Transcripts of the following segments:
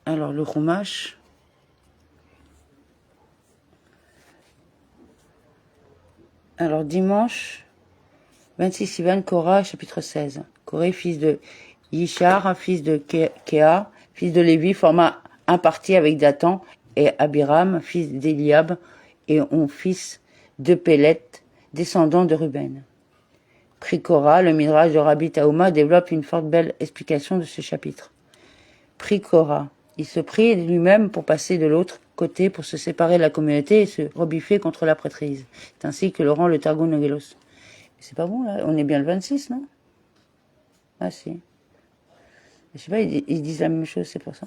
Alors, le Chumash. Alors, dimanche, 26 Sivan, Korah, chapitre 16. Koré, fils de Yishar, fils de Kéa, fils de Lévi, forma un parti avec Dathan et Abiram, fils d'Eliab, et fils de Pélet, descendant de Ruben. Pris Korah, le Midrash de Rabbi Taouma développe une forte belle explication de ce chapitre. Prit Korah. Il se prit lui-même pour passer de l'autre côté, pour se séparer de la communauté et se rebiffer contre la prêtrise. C'est ainsi que le rend le Targum Onkelos. C'est pas bon, là? On est bien le 26, non? Ah, si. Je sais pas, ils disent la même chose, c'est pour ça.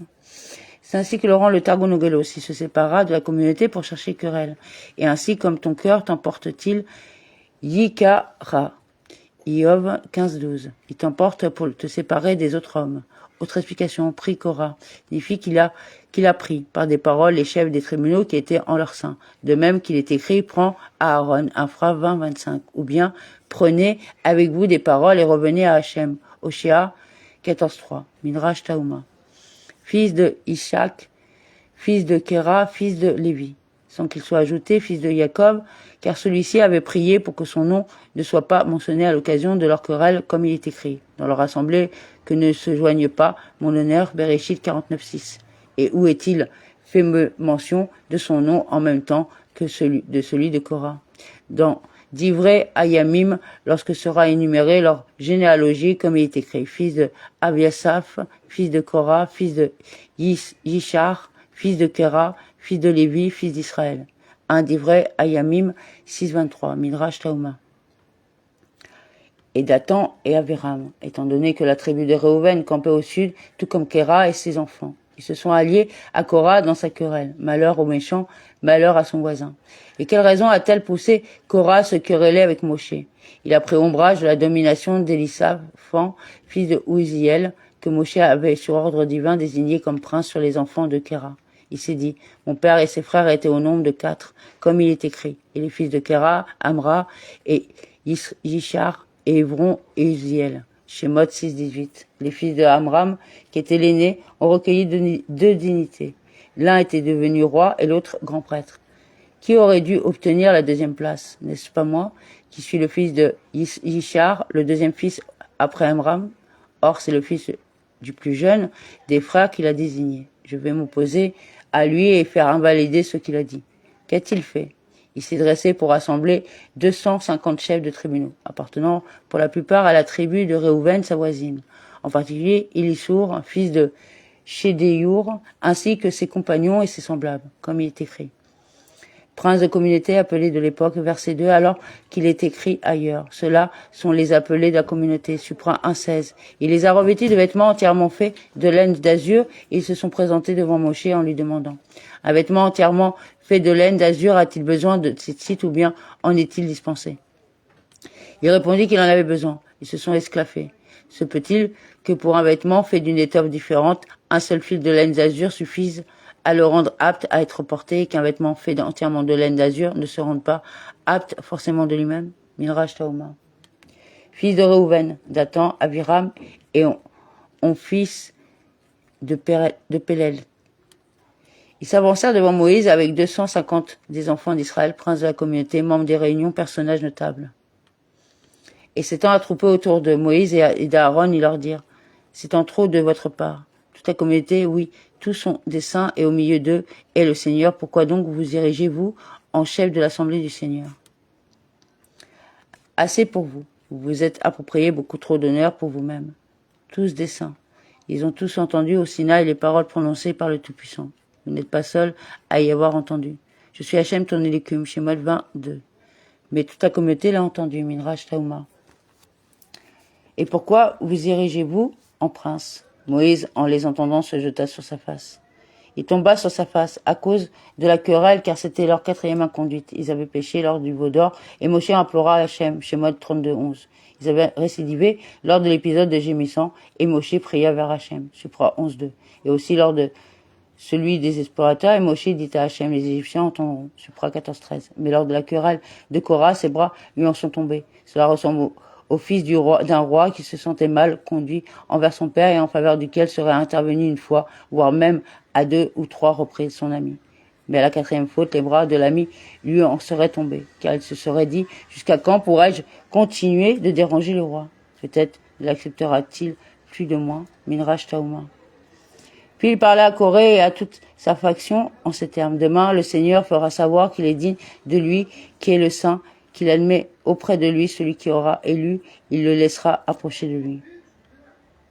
C'est ainsi que le rend le Targum Onkelos. Il se sépara de la communauté pour chercher querelle. Et ainsi, comme ton cœur t'emporte-t-il, Yikara. Iov 15-12. Il t'emporte pour te séparer des autres hommes. Autre explication, pris Korah, signifie qu'il a pris par des paroles les chefs des tribunaux qui étaient en leur sein. De même qu'il est écrit, prends Aaron, Infra 20-25. Ou bien, prenez avec vous des paroles et revenez à Hachem. Oshéa 14-3. Midrash Taouma. Fils de Ishak, fils de Kéra, fils de Lévi. Sans qu'il soit ajouté, fils de Jacob, car celui-ci avait prié pour que son nom ne soit pas mentionné à l'occasion de leur querelle, comme il est écrit dans leur assemblée, que ne se joigne pas mon honneur, Bereshit 49.6. Et où est-il fait mention de son nom en même temps que celui de Korah? Dans d'Ivrei Ayamim, lorsque sera énuméré leur généalogie, comme il est écrit, fils de Abiasaph, fils de Korah, fils de Yishar, fils de Kéra, fils de Lévi, fils d'Israël. Un d'Ivrei Ayamim 6.23, Midrash Taouma. Et Dathan et Abiram, étant donné que la tribu de Réhouven campait au sud, tout comme Kéra et ses enfants. Ils se sont alliés à Korah dans sa querelle. Malheur au méchant, malheur à son voisin. Et quelle raison a-t-elle poussé Korah à se quereller avec Moshe? Il a pris ombrage de la domination d'Élisaphan, fils de Ouziel, que Moshe avait sur ordre divin désigné comme prince sur les enfants de Kéra. Il s'est dit, mon père et ses frères étaient au nombre de 4, comme il est écrit. Et les fils de Kéra, Amra et Yishar, et Hébron et Uziel. Shemot 6.18. Les fils de Amram, qui étaient l'aîné, ont recueilli deux dignités. L'un était devenu roi et l'autre grand prêtre. Qui aurait dû obtenir la deuxième place? N'est-ce pas moi, qui suis le fils de Yishar, le deuxième fils après Amram? Or, c'est le fils du plus jeune des frères qu'il a désigné. Je vais m'opposer à lui et faire invalider ce qu'il a dit. Qu'a-t-il fait? Il s'est dressé pour rassembler 250 chefs de tribunaux, appartenant pour la plupart à la tribu de Réhouven, sa voisine. En particulier, Élissour, fils de Chédéiour, ainsi que ses compagnons et ses semblables, comme il est écrit. Prince de communauté appelé de l'époque, verset 2, alors qu'il est écrit ailleurs. Ceux-là sont les appelés de la communauté, Supra 1.16. Il les a revêtis de vêtements entièrement faits de laine d'azur et ils se sont présentés devant Moshe en lui demandant, un vêtement entièrement fait de laine d'azur a-t-il besoin de cette site ou bien en est-il dispensé? Il répondit qu'il en avait besoin. Ils se sont esclaffés. Se peut-il que pour un vêtement fait d'une étoffe différente, un seul fil de laine d'azur suffise à le rendre apte à être porté et qu'un vêtement fait entièrement de laine d'azur ne se rende pas apte forcément de lui-même? Midrash Taouma. Fils de Réhouven, Dathan, Abiram et fils de Pélel. Ils s'avancèrent devant Moïse avec 250 des enfants d'Israël, princes de la communauté, membres des réunions, personnages notables. Et s'étant attroupés autour de Moïse et d'Aaron, ils leur dirent, c'est en trop de votre part. Toute la communauté, oui, tous sont des saints et au milieu d'eux est le Seigneur. Pourquoi donc vous érigez-vous en chef de l'assemblée du Seigneur? Assez pour vous. Vous vous êtes approprié beaucoup trop d'honneur pour vous-même. Tous des saints. Ils ont tous entendu au Sinaï les paroles prononcées par le Tout-Puissant. Vous n'êtes pas seul à y avoir entendu. Je suis Hachem ton Élikum, Shemot 22. Mais toute la communauté l'a entendu, Midrash Taouma. Et pourquoi vous érigez-vous en prince? Moïse, en les entendant, se jeta sur sa face. Il tomba sur sa face à cause de la querelle, car c'était leur 4e inconduite. Ils avaient péché lors du veau d'or, et Moshe implora Hachem, Shemot 32.11. Ils avaient récidivé lors de l'épisode de gémissant, et Moshe pria vers Hachem, Supra 11.2. Et aussi lors de celui des explorateurs, et Moshe dit à Hachem, les Égyptiens entendront, Supra 14.13. Mais lors de la querelle de Korah, ses bras lui en sont tombés. Cela ressemble au fils d'un roi qui se sentait mal conduit envers son père et en faveur duquel serait intervenu une fois, voire même à 2 ou 3 reprises son ami. Mais à la 4e faute, les bras de l'ami lui en seraient tombés, car il se serait dit « Jusqu'à quand pourrais-je continuer de déranger le roi ? Peut-être l'acceptera-t-il plus de moi, Minraj Tauma. » Puis il parla à Corée et à toute sa faction en ces termes. « Demain, le Seigneur fera savoir qu'il est digne de lui, qui est le saint, qu'il admet auprès de lui celui qui aura élu, il le laissera approcher de lui.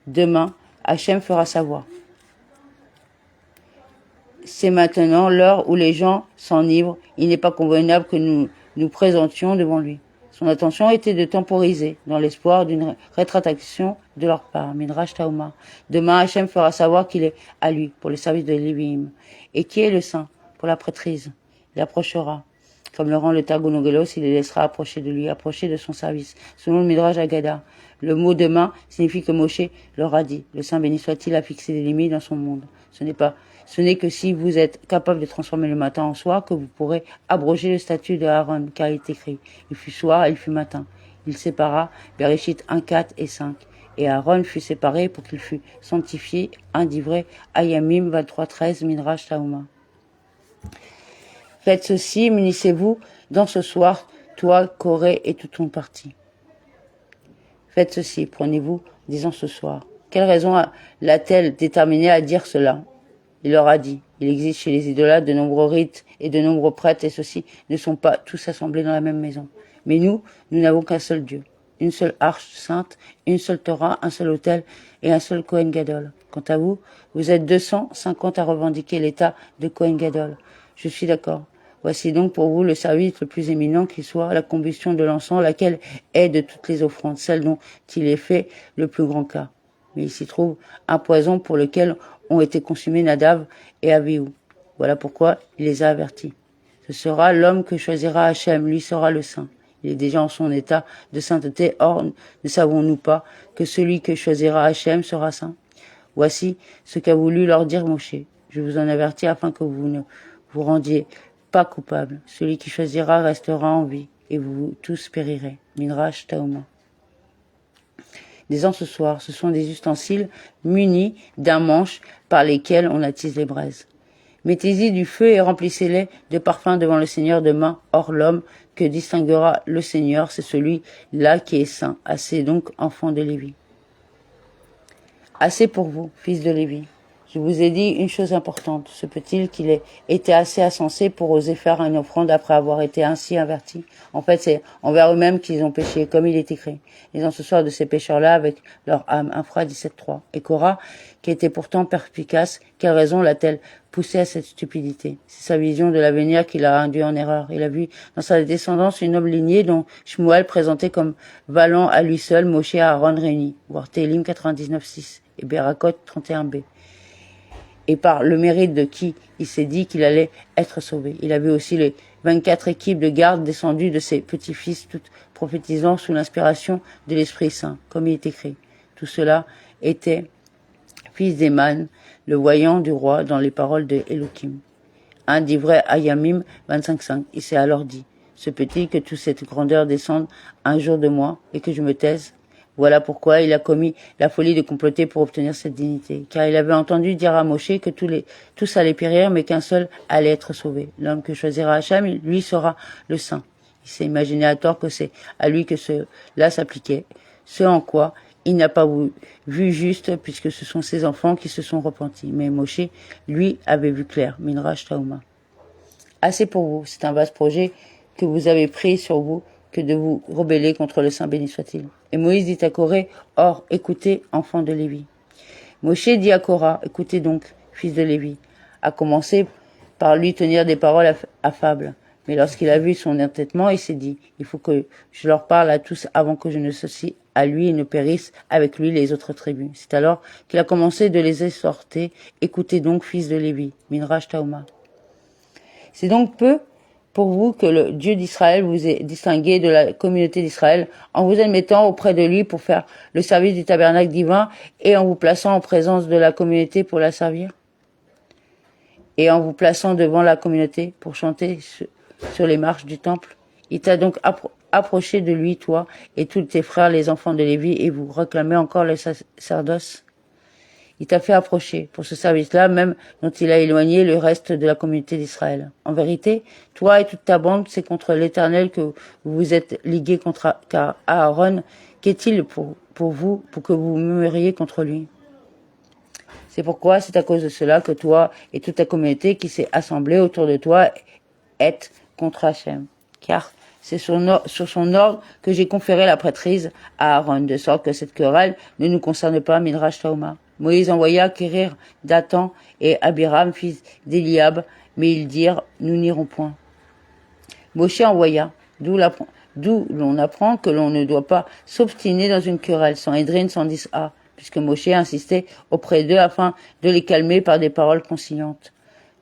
Demain, Hachem fera savoir. C'est maintenant l'heure où les gens s'enivrent. Il n'est pas convenable que nous nous présentions devant lui. » Son intention était de temporiser, dans l'espoir d'une rétractation de leur part. Minraj Tauma. Demain, Hachem fera savoir qu'il est à lui, pour le service de Lévi'im, et qui est le saint, pour la prêtrise. Il approchera. Comme le rend le Targonogelos, il les laissera approcher de lui, approcher de son service. Selon le Midrash Agada, le mot demain signifie que Moshe leur a dit, le Saint béni soit-il a fixé des limites dans son monde. Ce n'est que si vous êtes capable de transformer le matin en soir que vous pourrez abroger le statut de Aaron, car il est écrit, il fut soir et il fut matin. Il sépara Bereshit 1, 4 et 5. Et Aaron fut séparé pour qu'il fût sanctifié, indivré, Ayamim 23, 13, Midrash Tauma. Faites ceci, munissez-vous dans ce soir, toi, Corée et tout ton parti. Faites ceci, prenez-vous, disant ce soir. Quelle raison l'a-t-elle déterminé à dire cela ? Il leur a dit, il existe chez les idolâtres de nombreux rites et de nombreux prêtres, et ceux-ci ne sont pas tous assemblés dans la même maison. Mais nous n'avons qu'un seul Dieu, une seule arche sainte, une seule Torah, un seul autel et un seul Kohen Gadol. Quant à vous, vous êtes 250 à revendiquer l'état de Kohen Gadol. Je suis d'accord. Voici donc pour vous le service le plus éminent qui soit la combustion de l'encens, laquelle est de toutes les offrandes, celle dont il est fait le plus grand cas. Mais il s'y trouve un poison pour lequel ont été consumés Nadav et Abihu. Voilà pourquoi il les a avertis. Ce sera l'homme que choisira Hachem, lui sera le saint. Il est déjà en son état de sainteté, or ne savons-nous pas que celui que choisira Hachem sera saint? Voici ce qu'a voulu leur dire Moshe. Je vous en avertis afin que vous ne vous rendiez pas coupables. Celui qui choisira restera en vie, et vous tous périrez. Midrash Tauma. Des encensoirs, ce sont des ustensiles munis d'un manche par lesquels on attise les braises. Mettez-y du feu et remplissez-les de parfums devant le Seigneur demain. Or l'homme que distinguera le Seigneur, c'est celui-là qui est saint. Assez donc, enfants de Lévi. Assez pour vous, fils de Lévi. Je vous ai dit une chose importante. Se peut-il qu'il ait été assez insensé pour oser faire une offrande après avoir été ainsi averti? En fait, c'est envers eux-mêmes qu'ils ont péché, comme il est écrit. Les encensoirs de ces pécheurs-là avec leur âme. Infra 17.3. Et Korah, qui était pourtant perspicace, quelle raison l'a-t-elle poussé à cette stupidité? C'est sa vision de l'avenir qui l'a induit en erreur. Il a vu dans sa descendance une noble lignée dont Shmuel présentait comme valant à lui seul Moshe et Aaron réunis. Voir Télim 99.6 et Berakot 31b. Et par le mérite de qui il s'est dit qu'il allait être sauvé. Il a vu aussi les 24 équipes de garde descendues de ses petits-fils, toutes prophétisant sous l'inspiration de l'Esprit Saint, comme il est écrit. Tout cela était fils d'Eman, le voyant du roi, dans les paroles de Elohim. Un d'Ivray Ayamim 25.5. Il s'est alors dit, se peut-il que toute cette grandeur descende un jour de moi et que je me taise? Voilà pourquoi il a commis la folie de comploter pour obtenir cette dignité. Car il avait entendu dire à Moshe que tous allaient périr, mais qu'un seul allait être sauvé. L'homme que choisira Hachem, lui sera le saint. Il s'est imaginé à tort que c'est à lui que cela s'appliquait. Ce en quoi il n'a pas vu juste, puisque ce sont ses enfants qui se sont repentis. Mais Moshe, lui, avait vu clair. Minraj Tauma. Assez pour vous. C'est un vaste projet que vous avez pris sur vous que de vous rebeller contre le Saint béni soit-il. Et Moïse dit à Corée, or, écoutez, enfants de Lévi. Moshe dit à Korah, écoutez donc, fils de Lévi, à commencer par lui tenir des paroles affables. Mais lorsqu'il a vu son entêtement, il s'est dit, il faut que je leur parle à tous avant que je ne s'associe à lui et ne périssent avec lui les autres tribus. C'est alors qu'il a commencé de les exhorter, écoutez donc, fils de Lévi, Minraj Tauma. C'est donc peu pour vous que le Dieu d'Israël vous ait distingué de la communauté d'Israël en vous admettant auprès de lui pour faire le service du tabernacle divin et en vous plaçant en présence de la communauté pour la servir et en vous plaçant devant la communauté pour chanter sur les marches du temple. Il t'a donc approché de lui, toi et tous tes frères, les enfants de Lévi, et vous réclamez encore le sacerdoce. Il t'a fait approcher pour ce service-là, même dont il a éloigné le reste de la communauté d'Israël. En vérité, toi et toute ta bande, c'est contre l'Éternel que vous vous êtes ligués contre Aaron. Qu'est-il pour vous, pour que vous murmuriez contre lui? C'est pourquoi c'est à cause de cela que toi et toute ta communauté qui s'est assemblée autour de toi êtes contre Hachem. Car c'est sur son ordre que j'ai conféré la prêtrise à Aaron, de sorte que cette querelle ne nous concerne pas, Midrash Tauma. Moïse envoya quérir Dathan et Abiram, fils d'Eliab, mais ils dirent, nous n'irons point. Moshe envoya, d'où l'on apprend que l'on ne doit pas s'obstiner dans une querelle, sans Sanhédrin 110a, puisque Moshe insistait auprès d'eux afin de les calmer par des paroles conciliantes.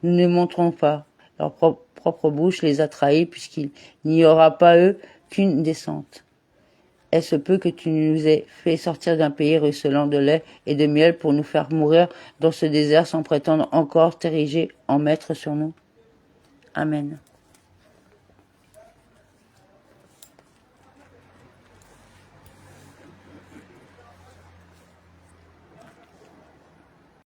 Nous ne montrons pas, leur propre bouche les a trahis, puisqu'il n'y aura pas eux qu'une descente. Est-ce peu que tu nous aies fait sortir d'un pays ruisselant de lait et de miel pour nous faire mourir dans ce désert sans prétendre encore t'ériger en maître sur nous? Amen.